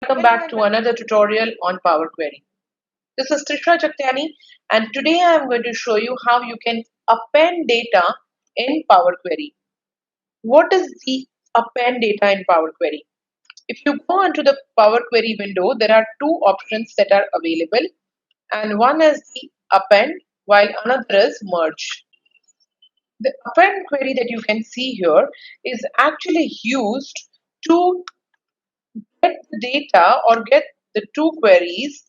welcome back to another tutorial on Power Query. This is Trisha Jaktani, and today I am going to show you how you can append data in Power Query. What is the append data in Power Query? If you go onto the Power Query window, there are two options that are available, and one is the append while another is merge. The append query that you can see here is actually used to get the data or get the two queries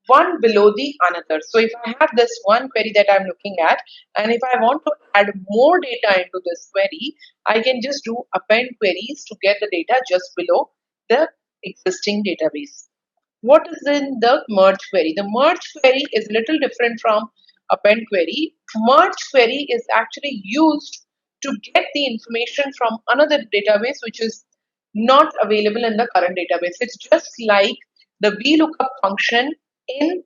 one below the another. So if I have this one query that I'm looking at, and if I want to add more data into this query, I can just do append queries to get the data just below the existing database. What is in the merge query? The merge query is a little different from append query. Merge query is actually used to get the information from another database which is not available in the current database. It's just like the VLOOKUP function in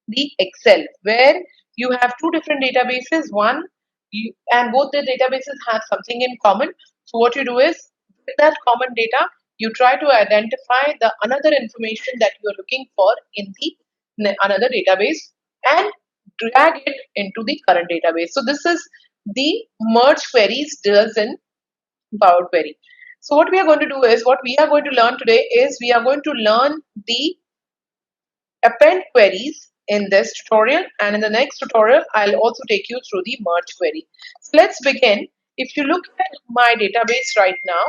the Excel where you have two different databases, and both the databases have something in common. So what you do is with that common data, you try to identify the another information that you are looking for in the another database and drag it into the current database. So this is the merge queries does in Power Query. So what we are going to do is, what we are going to learn today is we are going to learn the append queries in this tutorial, and in the next tutorial I'll also take you through the merge query. So let's begin. If you look at my database right now,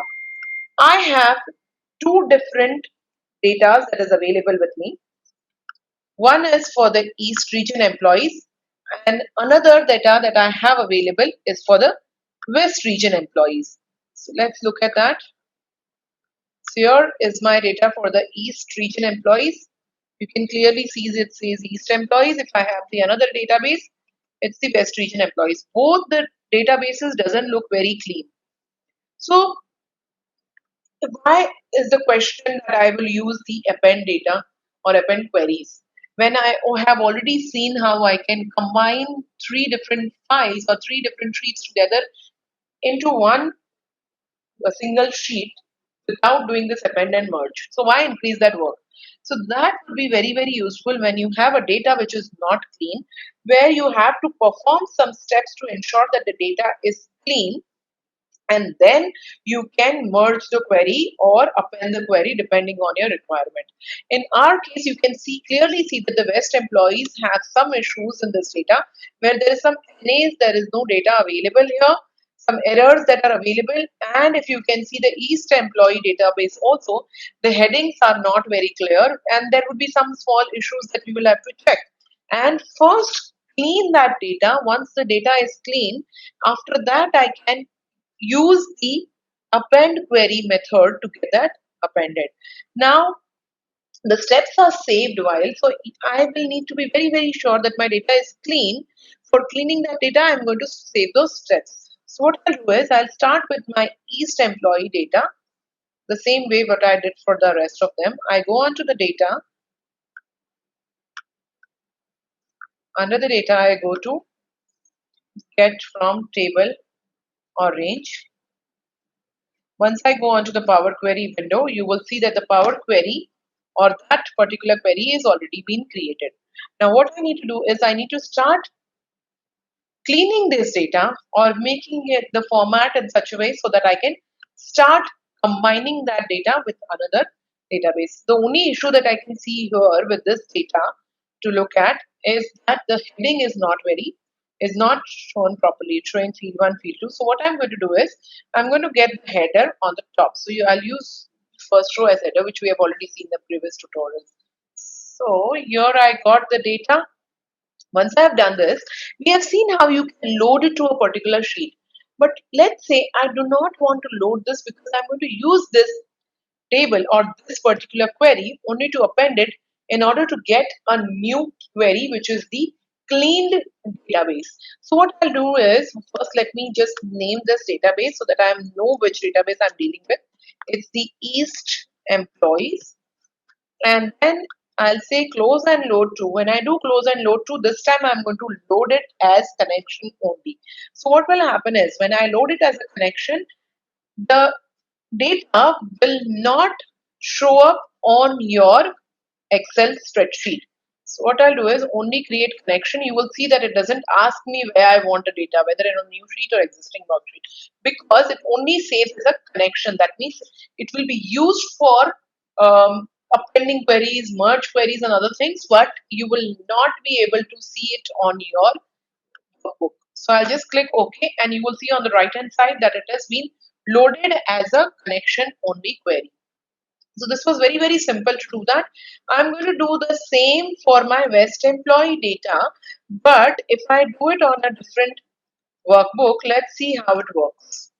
I have two different data that is available with me. One is for the East region employees, and another data that I have available is for the West region employees. So let's look at that. So here is my data for the East region employees. You can clearly see it says East employees. If I have the another database, it's the West region employees. Both the databases doesn't look very clean. So why is the question that I will use the append data or append queries when I have already seen how I can combine three different files or three different sheets together into a single sheet without doing this append and merge. So why increase that work? So that would be very, very useful when you have a data which is not clean, where you have to perform some steps to ensure that the data is clean, and then you can merge the query or append the query depending on your requirement. In our case, you can clearly see that the West employees have some issues in this data where there is some NAs, there is no data available here, some errors that are available, and if you can see the East employee database also, the headings are not very clear and there would be some small issues that we will have to check. And first clean that data. Once the data is clean, after that I can use the append query method to get that appended. Now the steps are saved while, so I will need to be very, very sure that my data is clean. For cleaning that data, I'm going to save those steps. So what I'll do is I'll start with my East employee data the same way what I did for the rest of them. I go on to the data. Under the data, I go to get from table or range. Once I go onto the Power Query window, you will see that the Power Query or that particular query is already been created. Now what I need to do is I need to start cleaning this data or making it the format in such a way so that I can start combining that data with another database. The only issue that I can see here with this data to look at is that the heading is not shown properly. It's showing field 1, field 2. So what I'm going to do is I'm going to get the header on the top. So I'll use first row as header, which we have already seen in the previous tutorials. So here I got the data. Once I have done this, we have seen how you can load it to a particular sheet. But let's say I do not want to load this because I'm going to use this table or this particular query only to append it in order to get a new query, which is the cleaned database. So what I'll do is first let me just name this database so that I know which database I'm dealing with. It's the East employees, and then I'll say close and load to. When I do close and load to, this time I'm going to load it as connection only. So what will happen is when I load it as a connection, the data will not show up on your Excel spreadsheet. So what I'll do is only create connection. You will see that it doesn't ask me where I want the data, whether in a new sheet or existing worksheet, because it only saves as a connection. That means it will be used for appending queries, merge queries, and other things, but you will not be able to see it on your workbook. So I'll just click OK, and you will see on the right hand side that it has been loaded as a connection only query. So this was very, very simple to do that. I'm going to do the same for my West employee data, but if I do it on a different workbook, let's see how it works.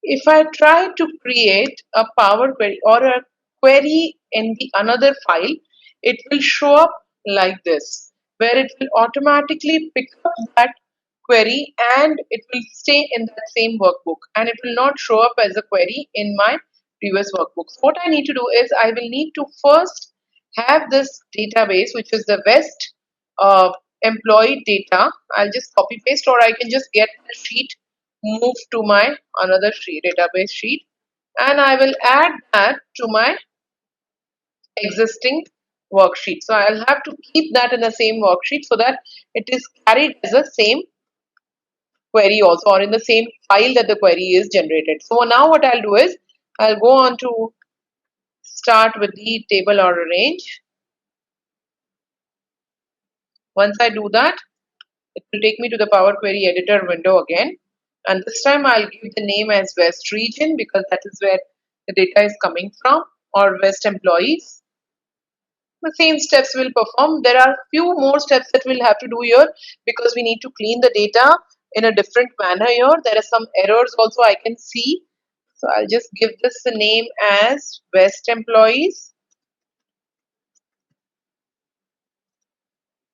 If I try to create a Power Query or a query in the another file, it will show up like this, where it will automatically pick up that query and it will stay in that same workbook, and it will not show up as a query in my previous workbook. So what I need to do is I will need to first have this database, which is the West employee data. I'll just copy paste, or I can just get the sheet, move to my another sheet, database sheet, and I will add that to my existing worksheet. So I'll have to keep that in the same worksheet so that it is carried as the same query also, or in the same file that the query is generated. So now what I'll do is I'll go on to start with the table or arrange. Once I do that, it will take me to the Power Query editor window again. And this time I'll give the name as West region because that is where the data is coming from, or West employees. The same steps will perform. There are few more steps that we'll have to do here because we need to clean the data in a different manner here. There are some errors also I can see. So I'll just give this the name as West employees.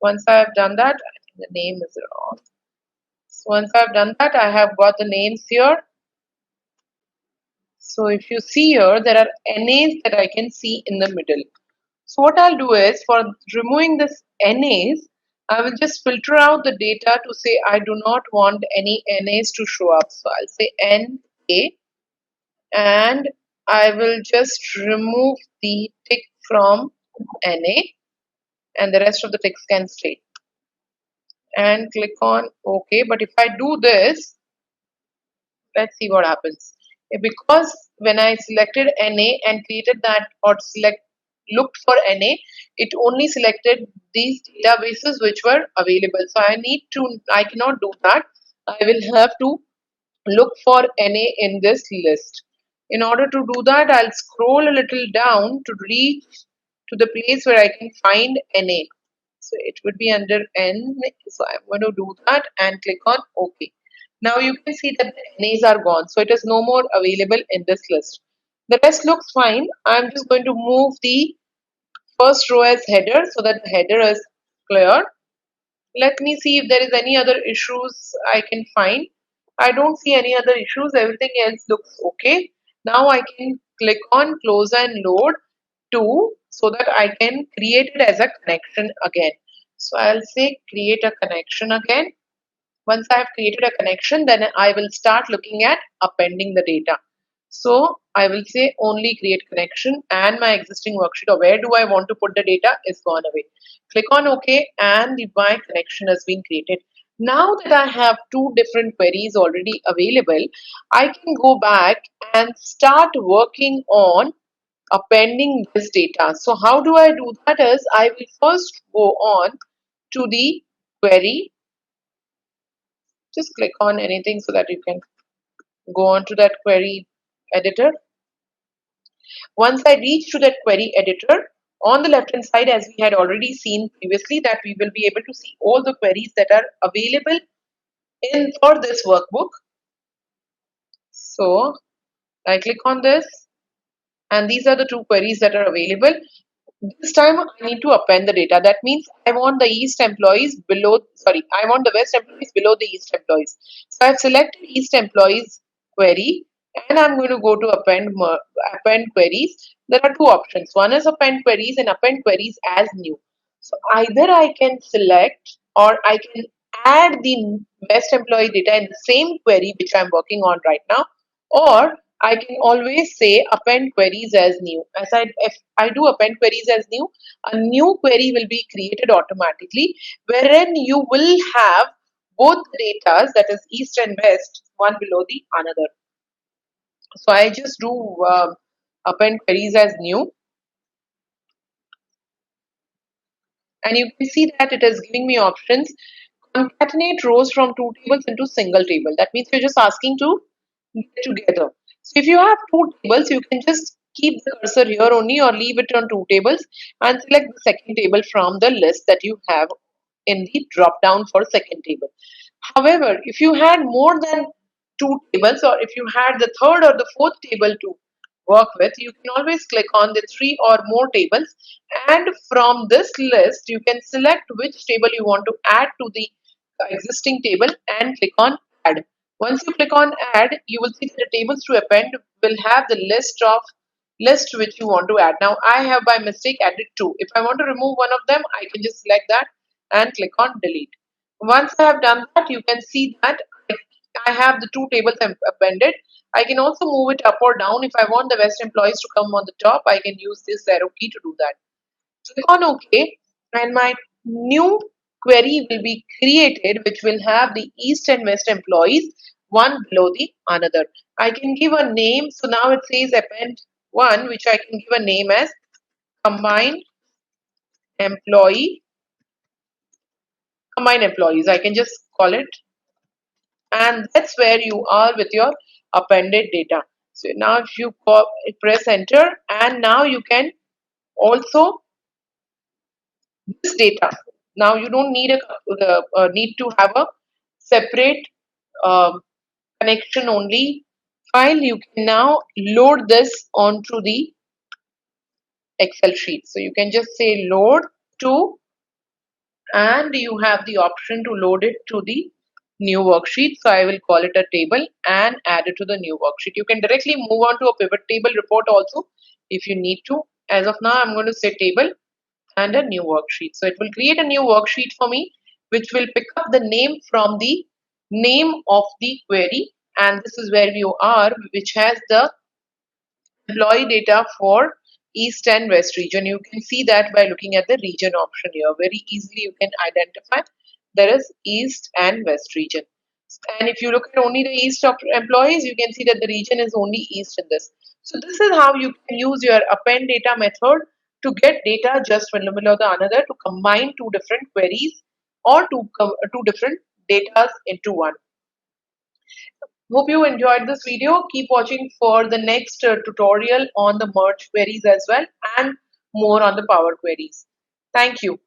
Once I have done that, I think the name is wrong. So once I've done that, I have got the names here. So if you see here, there are NAs that I can see in the middle. So what I'll do is, for removing this NAs, I will just filter out the data to say I do not want any NAs to show up. So I'll say NA, and I will just remove the tick from NA, and the rest of the ticks can stay. And click on OK. But if I do this, let's see what happens. Because when I selected NA and created that, or looked for NA, it only selected these databases which were available. So I cannot do that. I will have to look for NA in this list. In order to do that, I'll scroll a little down to reach to the place where I can find NA. So it would be under N. So I'm going to do that and click on OK. Now you can see that the NAs are gone. So it is no more available in this list. The rest looks fine. I'm just going to move the first row as header so that the header is clear. Let me see if there is any other issues I can find. I don't see any other issues. Everything else looks okay. Now I can click on close and load to, so that I can create it as a connection again. So I'll say create a connection again. Once I have created a connection, then I will start looking at appending the data. So I will say only create connection, and my existing worksheet, or where do I want to put the data, is gone away. Click on OK, and my connection has been created. Now that I have two different queries already available, I can go back and start working on appending this data. So how do I do that is, I will first go on to the query. Just click on anything so that you can go on to that query editor. Once I reach to that query editor, on the left hand side, as we had already seen previously, that we will be able to see all the queries that are available in for this workbook. So I click on this, and these are the two queries that are available. This time I need to append the data. That means I want the East employees below, sorry, I want the West employees below the East employees. So I've selected East employees query, and I'm going to go to append queries. There are two options. One is append queries and append queries as new. So either I can select, or I can add the West employee data in the same query which I'm working on right now, or I can always say append queries as new. If I do append queries as new, a new query will be created automatically, wherein you will have both the datas, that is east and west, one below the another. So I just do append queries as new, and you can see that it is giving me options. Concatenate rows from two tables into single table. That means you're just asking to get together. So if you have two tables, you can just keep the cursor here only or leave it on two tables and select the second table from the list that you have in the drop down for second table. However, if you had more than two tables, or if you had the third or the fourth table to work with, you can always click on the three or more tables, and from this list you can select which table you want to add to the existing table and click on add. Once you click on add, you will see that the tables to append will have the list which you want to add. Now I have by mistake added two. If I want to remove one of them, I can just select that and click on delete. Once I have done that, you can see that I have the two tables appended. I can also move it up or down. If I want the West employees to come on the top, I can use this arrow key to do that. Click on OK, and my new query will be created, which will have the East and West employees one below the another. I can give a name. So now it says append 1, which I can give a name as combined employee, combined employees. I can just call it, and that's where you are with your appended data. So now if you press enter, and now you can also this data. Now you don't need need to have a separate um, connection only file. You can now load this onto the Excel sheet. So you can just say load to, and you have the option to load it to the new worksheet. So I will call it a table and add it to the new worksheet. You can directly move on to a pivot table report also if you need to. As of now, I'm going to say table and a new worksheet. So it will create a new worksheet for me, which will pick up the name from the name of the query. And this is where you are, which has the employee data for East and West region. You can see that by looking at the region option here. Very easily you can identify there is East and West region. And if you look at only the East of employees, you can see that the region is only East in this. So this is how you can use your append data method to get data just one below the another, to combine two different queries or two different data into one. Hope you enjoyed this video. Keep watching for the next tutorial on the merge queries as well, and more on the Power Queries. Thank you.